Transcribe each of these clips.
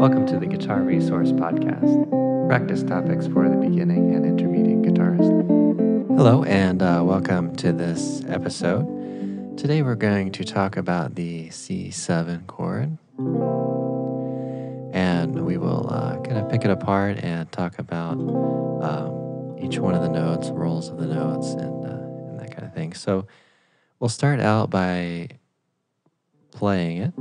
Welcome to the Guitar Resource Podcast, practice topics for the beginning and intermediate guitarist. Hello, and welcome to this episode. Today we're going to talk about the C7 chord, and we will kind of pick it apart and talk about each one of the notes, roles of the notes, and that kind of thing. So we'll start out by playing it.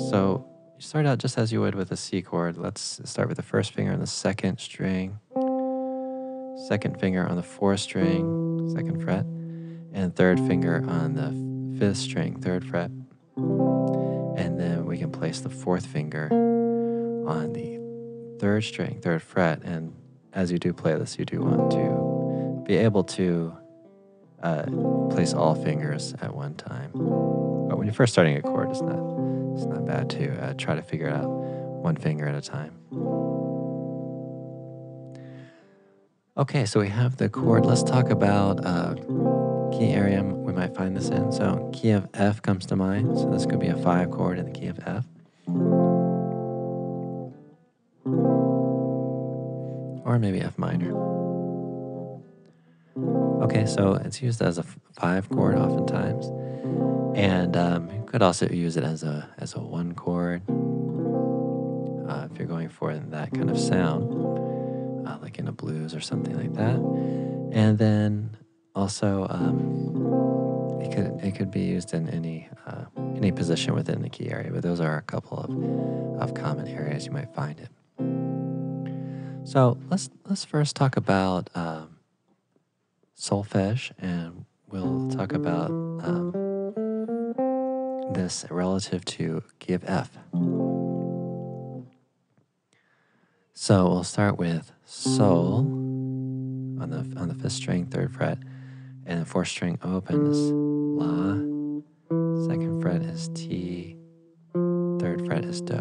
So you start out just as you would with a C chord. Let's start with the first finger on the second string, second finger on the fourth string, second fret, and third finger on the fifth string, third fret. And then we can place the fourth finger on the third string, third fret. And as you do play this, you do want to be able to place all fingers at one time. But when you're first starting a chord, it's not bad to try to figure it out one finger at a time. Okay, so we have the chord. Let's talk about key area we might find this in. So key of F comes to mind. So this could be a 5 chord in the key of F. Or maybe F minor. Okay, so it's used as a 5 chord oftentimes. And you could also use it as a 1 chord if you're going for that kind of sound, like in a blues or something like that. And then also it could be used in any position within the key area. But those are a couple of common areas you might find it. So let's first talk about solfege, and we'll talk about this relative to key of F. So we'll start with Sol on the fifth string, third fret, and the fourth string open is La, second fret is T, third fret is Do.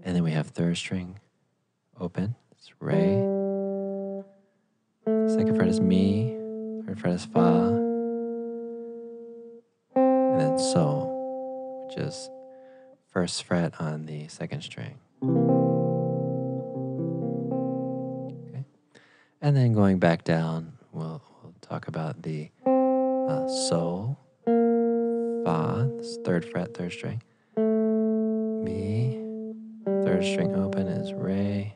And then we have third string open, it's Re, second fret is Mi, third fret is Fa, and then Sol, which is first fret on the second string. Okay. And then going back down, we'll talk about the Sol, Fa, this third fret, third string, Mi, third string open is Re,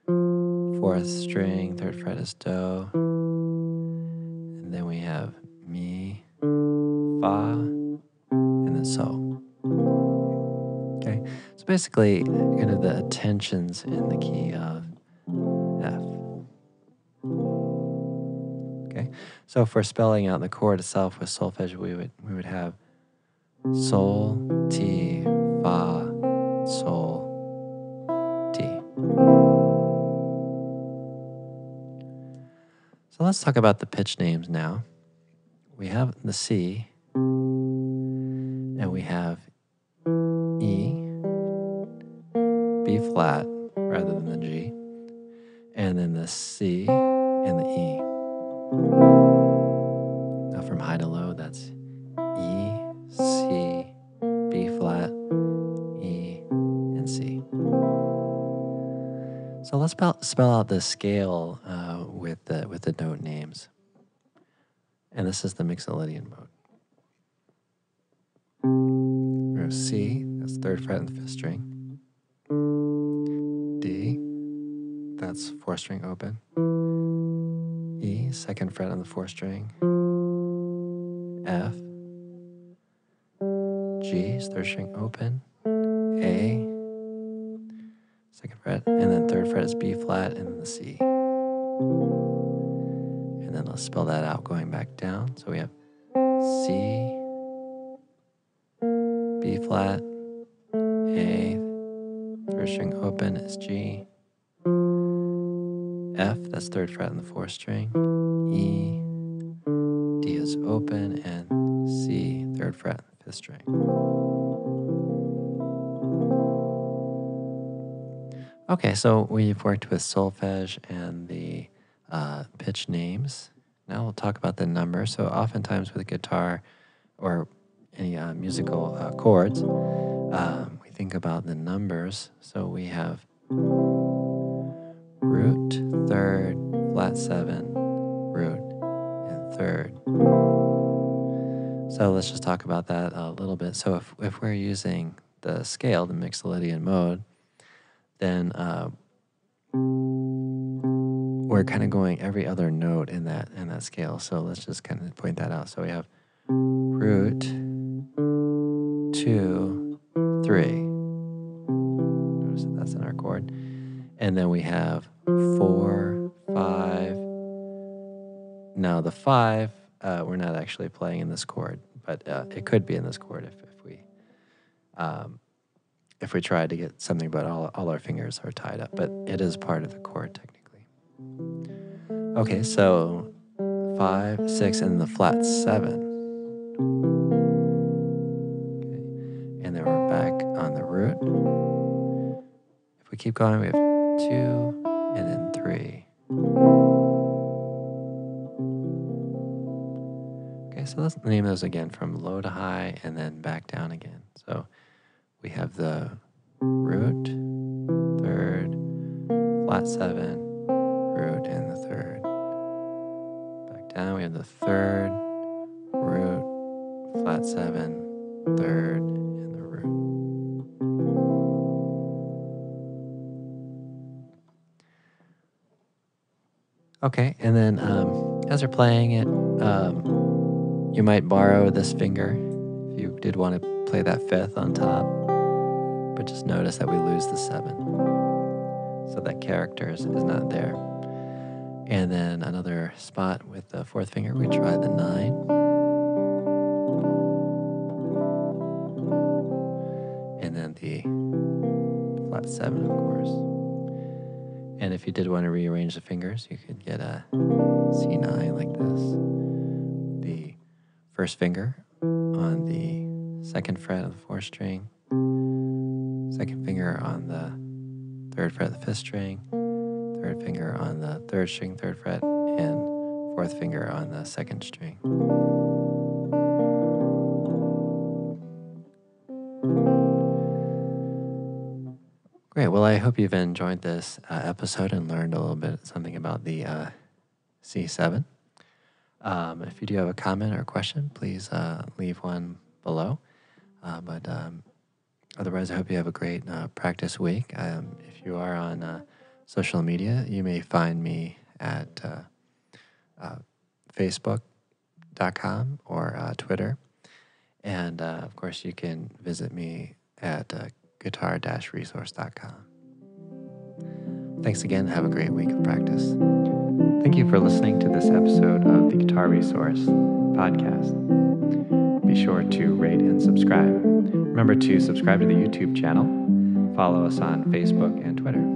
fourth string, third fret is Do, and then we have Mi, Fa, and then Sol. Okay, so basically kind of the tensions in the key of F. Okay, so for spelling out the chord itself with solfege, we would have Sol, Ti, Fa, Sol, Ti. So let's talk about the pitch names now. We have the C, and we have E, B flat rather than the G, and then the C and the E. Now from high to low, that's E, C, B flat, E, and C. So let's spell out the scale with the note names. And this is the Mixolydian mode. We have C, that's third fret and fifth string. D, that's fourth string open. E, second fret on the fourth string. F, G is third string open. A, second fret, and then third fret is B flat, and then the C. And then let's spell that out going back down. So we have C, B flat, A, third string open is G, F, that's third fret on the fourth string, E, D is open, and C, third fret on the fifth string. Okay, so we've worked with solfege and the pitch names. Now we'll talk about the number. So oftentimes with guitar or any musical chords, we think about the numbers, so we have root, third, flat 7, root, and third. So let's just talk about that a little bit. So if we're using the scale, the Mixolydian mode, then we're kind of going every other note in that scale. So let's just kind of point that out. So we have root, 2, 3. Notice that that's in our chord. And then we have 4, 5. Now the 5, we're not actually playing in this chord, but it could be in this chord if we try to get something, but all our fingers are tied up. But it is part of the chord technically. Okay, so 5, 6, and the flat 7. Okay, and then we're back on the root. If we keep going, we have 2 and then 3. Okay, so let's name those again from low to high and then back down again. So we have the root, third, flat 7, root, and the third. Back down, we have the third, root, flat 7, third, and the root. Okay, and then as you're playing it, you might borrow this finger if you did want to play that 5th on top, but just notice that we lose the 7. So that character is not there. And then another spot with the 4th finger, we try the 9. And then the flat 7, of course. And if you did want to rearrange the fingers, you could get a C9 like this. The first finger on the 2nd fret of the 4th string, 2nd finger on the 3rd fret of the 5th string, 3rd finger on the 3rd string, 3rd fret, and 4th finger on the 2nd string. Great. Well, I hope you've enjoyed this episode and learned a little bit something about the C7. If you do have a comment or question, please leave one below. But otherwise, I hope you have a great practice week. If you are on social media, you may find me at Facebook.com or Twitter. And, of course, you can visit me at guitar-resource.com. Thanks again. Have a great week of practice. Thank you for listening to this episode of the Guitar Resource podcast. Be sure to rate and subscribe. Remember to subscribe to the YouTube channel. Follow us on Facebook and Twitter.